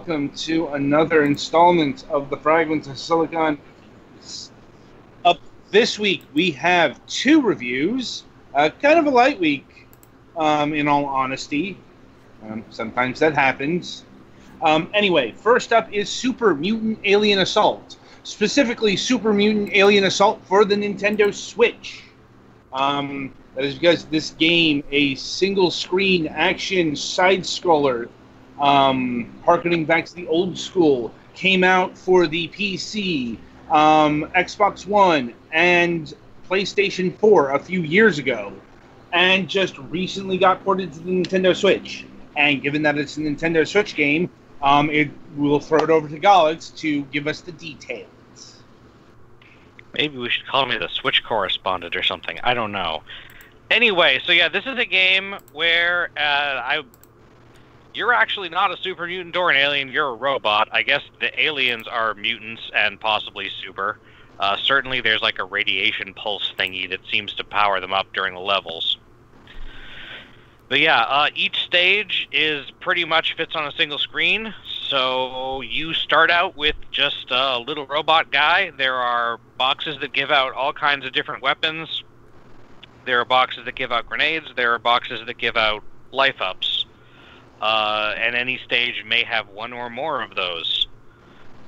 welcome to another installment of the Fragments of Silicon. Up this week, we have two reviews. Kind of a light week, in all honesty. Sometimes that happens. Anyway, first up is Super Mutant Alien Assault. Specifically, Super Mutant Alien Assault for the Nintendo Switch. That is because this game, a single-screen action side-scroller, harkening back to the old school, came out for the PC, Xbox One, and PlayStation 4 a few years ago, and just recently got ported to the Nintendo Switch. And given that it's a Nintendo Switch game, we'll throw it over to Galax to give us the details. Maybe we should call me the Switch correspondent or something. I don't know. Anyway, so yeah, this is a game where you're actually not a super mutant or an alien, you're a robot. I guess the aliens are mutants and possibly super. Certainly there's like a radiation pulse thingy that seems to power them up during the levels. But yeah, each stage is pretty much fits on a single screen. So you start out with just a little robot guy. There are boxes that give out all kinds of different weapons. There are boxes that give out grenades. There are boxes that give out life-ups. And any stage may have one or more of those.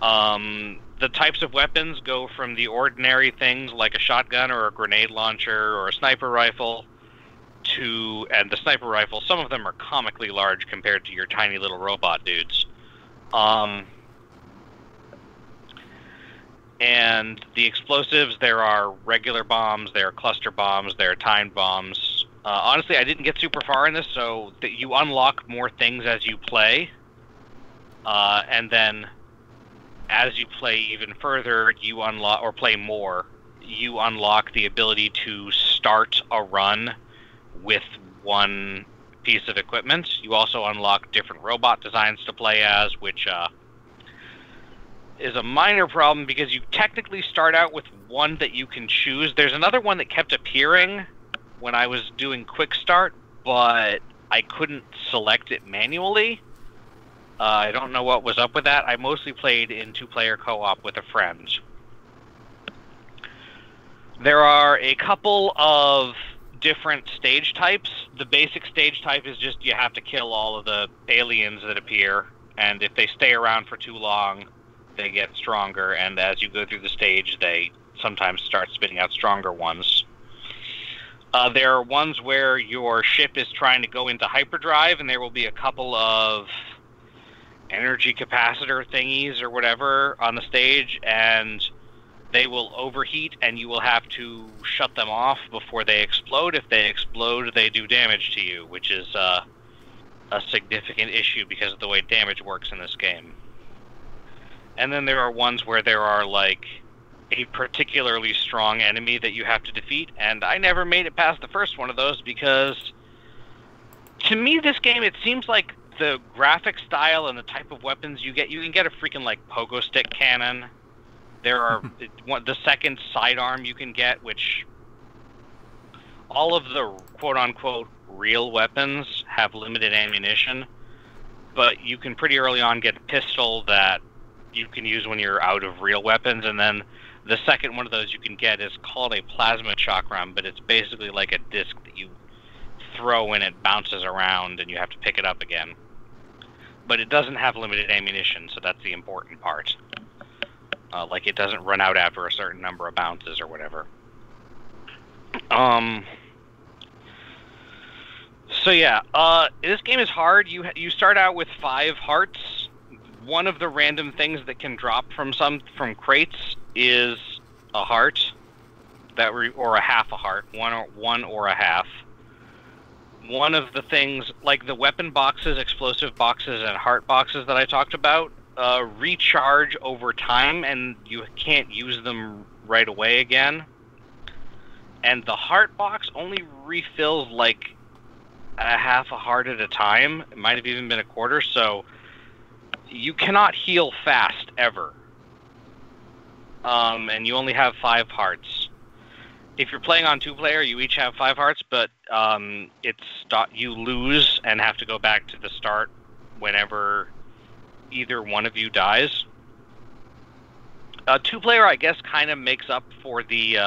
The types of weapons go from the ordinary things like a shotgun or a grenade launcher or a sniper rifle and the sniper rifle, some of them are comically large compared to your tiny little robot dudes. And the explosives, there are regular bombs, there are cluster bombs, there are timed bombs. Honestly, I didn't get super far in this, so that you unlock more things as you play. And then, as you play even further, you unlock, or play more, you unlock the ability to start a run with one piece of equipment. You also unlock different robot designs to play as, which is a minor problem because you technically start out with one that you can choose. There's another one that kept appearing when I was doing quick start, but I couldn't select it manually. I don't know what was up with that. I mostly played in two-player co-op with a friend. There are a couple of different stage types. The basic stage type is just you have to kill all of the aliens that appear, and if they stay around for too long, they get stronger, and as you go through the stage, they sometimes start spitting out stronger ones. There are ones where your ship is trying to go into hyperdrive, and there will be a couple of energy capacitor thingies or whatever on the stage, and they will overheat, and you will have to shut them off before they explode. If they explode, they do damage to you, which is a significant issue because of the way damage works in this game. And then there are ones where there are, like, a particularly strong enemy that you have to defeat, and I never made it past the first one of those because, to me, this game, it seems like the graphic style and the type of weapons you can get a freaking, like, pogo stick cannon. There are the second sidearm you can get, which all of the quote-unquote real weapons have limited ammunition, but you can pretty early on get a pistol that you can use when you're out of real weapons, and then the second one of those you can get is called a plasma chakram, but it's basically like a disc that you throw and it bounces around and you have to pick it up again. But it doesn't have limited ammunition, so that's the important part. Like, it doesn't run out after a certain number of bounces or whatever. So yeah, this game is hard. You start out with 5 hearts. One of the random things that can drop from crates is a heart, or a half a heart, one or a half. One of the things, like the weapon boxes, explosive boxes, and heart boxes that I talked about, recharge over time, and you can't use them right away again. And the heart box only refills like a half a heart at a time. It might have even been a quarter, so you cannot heal fast ever. And you only have 5 hearts. If you're playing on 2-player, you each have 5 hearts, but you lose and have to go back to the start whenever either one of you dies. Two-player, I guess, kind of makes up for the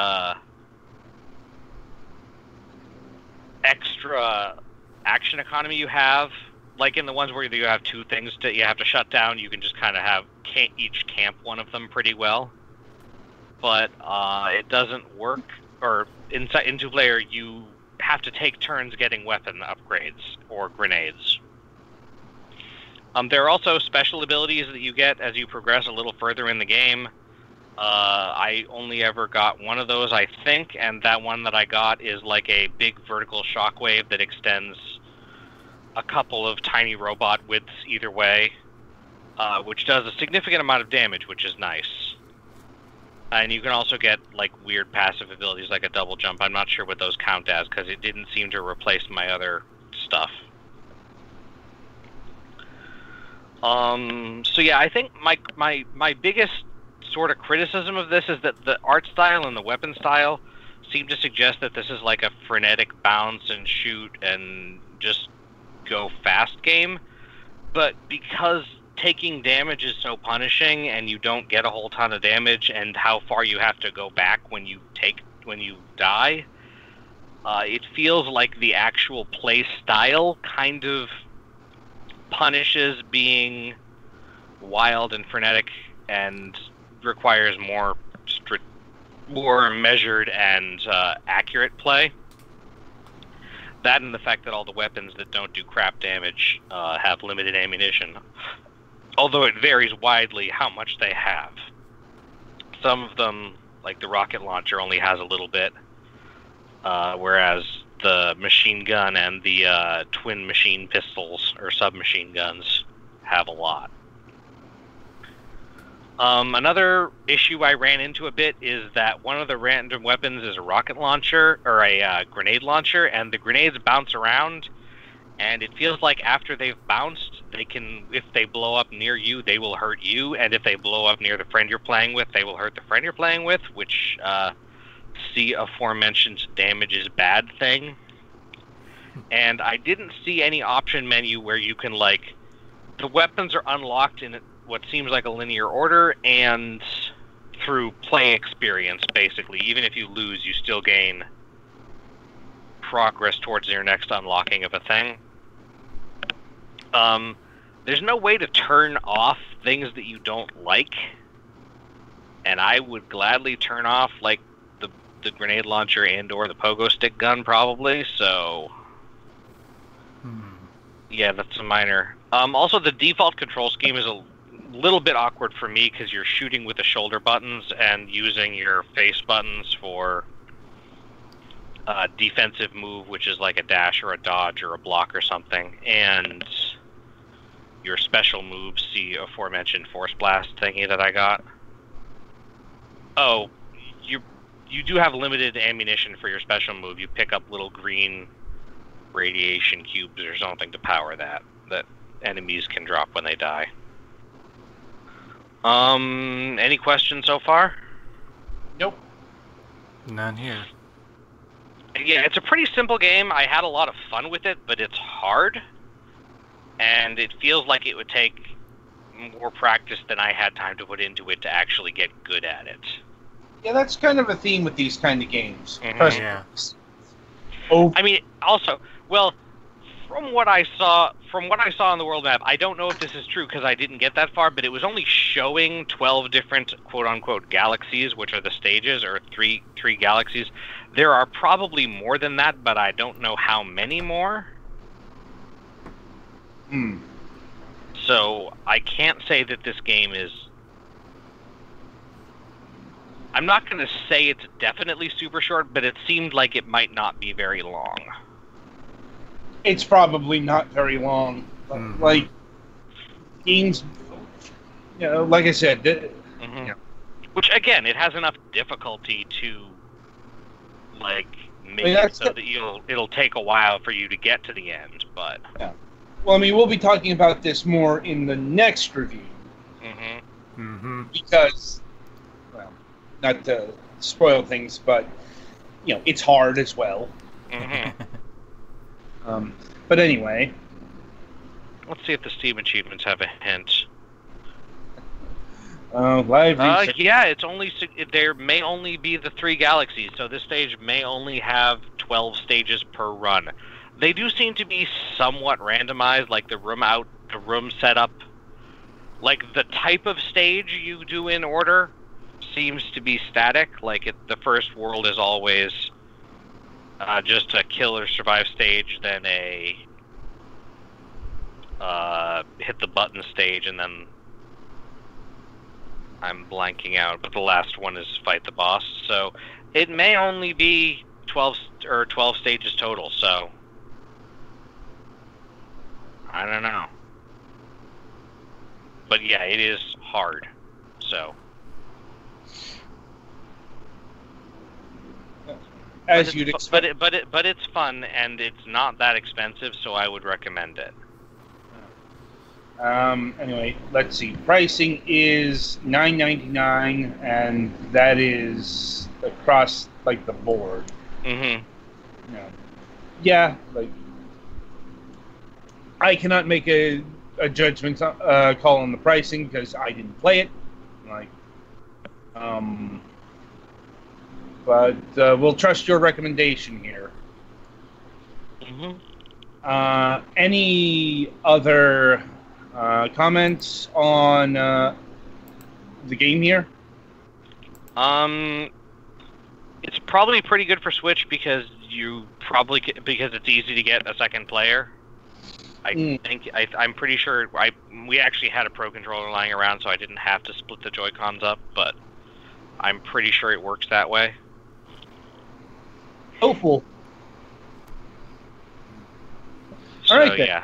extra action economy you have. Like in the ones where you have two things that you have to shut down, you can just kind of have each camp one of them pretty well. But it doesn't work, or in two-player, you have to take turns getting weapon upgrades or grenades. There are also special abilities that you get as you progress a little further in the game. I only ever got one of those, I think, and that one that I got is like a big vertical shockwave that extends a couple of tiny robot widths either way, which does a significant amount of damage, which is nice. And you can also get like weird passive abilities like a double jump. I'm not sure what those count as because it didn't seem to replace my other stuff. So yeah, I think my biggest sort of criticism of this is that the art style and the weapon style seem to suggest that this is like a frenetic bounce and shoot and just go fast game. But because taking damage is so punishing and you don't get a whole ton of damage, and how far you have to go back when you die, it feels like the actual play style kind of punishes being wild and frenetic and requires more measured and accurate play. That and the fact that all the weapons that don't do crap damage have limited ammunition. Although it varies widely how much they have. Some of them, like the rocket launcher, only has a little bit, whereas the machine gun and the twin machine pistols or submachine guns have a lot. Another issue I ran into a bit is that one of the random weapons is a rocket launcher or a grenade launcher, and the grenades bounce around, and it feels like after they've bounced, they can, if they blow up near you, they will hurt you, and if they blow up near the friend you're playing with, they will hurt the friend you're playing with, which, see aforementioned damage is bad thing. And I didn't see any option menu where you can, like, the weapons are unlocked in what seems like a linear order and through play experience, basically. Even if you lose, you still gain progress towards your next unlocking of a thing. There's no way to turn off things that you don't like, and I would gladly turn off, like, the grenade launcher and or the pogo stick gun, probably, so yeah, that's a minor. Also, the default control scheme is a little bit awkward for me because you're shooting with the shoulder buttons and using your face buttons for defensive move, which is like a dash or a dodge or a block or something, and your special moves, see aforementioned force blast thingy that I got. Oh, you do have limited ammunition for your special move. You pick up little green radiation cubes or something to power that enemies can drop when they die. Any questions so far? Nope. None here. Yeah, it's a pretty simple game. I had a lot of fun with it, but it's hard. And it feels like it would take more practice than I had time to put into it to actually get good at it. Yeah, that's kind of a theme with these kind of games. Mm-hmm. Yeah. Oh, I mean, also, well, from what I saw on the world map, I don't know if this is true because I didn't get that far, but it was only showing 12 different quote-unquote galaxies, which are the stages, or three galaxies. There are probably more than that, but I don't know how many more. So I can't say that this game is... I'm not going to say it's definitely super short, but it seemed like it might not be very long. it's probably not very long. Like, games, you know, like I said, you know. Which, again, it has enough difficulty to, like, make it so that it'll take a while for you to get to the end, but... Yeah. Well, I mean, we'll be talking about this more in the next review. Because, well, not to spoil things, but, you know, it's hard as well. Mm-hmm. But anyway. Let's see if the Steam achievements have a hint. Live research. Yeah, it's only there may only be the 3 galaxies, so this stage may only have 12 stages per run. They do seem to be somewhat randomized, like the room setup, like the type of stage you do in order seems to be static. Like the first world is always just a kill or survive stage, then a hit the button stage, and then I'm blanking out, but the last one is fight the boss. So it may only be 12 stages total. So I don't know, but yeah, it is hard. So as you'd expect, but it's fun and it's not that expensive, so I would recommend it. Anyway, let's see. Pricing is $9.99, and that is across like the board. Mm-hmm. Yeah, like I cannot make a judgment call on the pricing because I didn't play it. Like, but we'll trust your recommendation here. Mm-hmm. Any other comments on the game here? It's probably pretty good for Switch because because it's easy to get a second player. I'm pretty sure we actually had a Pro controller lying around, so I didn't have to split the Joy-Cons up, but I'm pretty sure it works that way. Hopeful. So, all right, then. Yeah.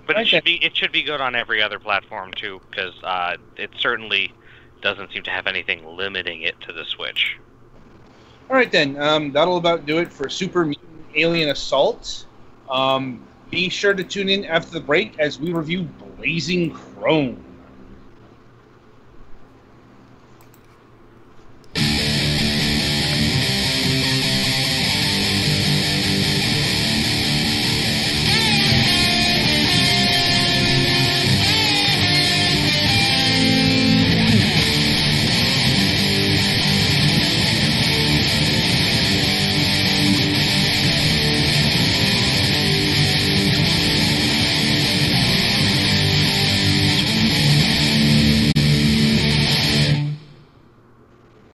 But it should be good on every other platform too, because it certainly doesn't seem to have anything limiting it to the Switch. All right, then. That'll about do it for Super Mutant Alien Assault. Be sure to tune in after the break as we review Blazing Chrome.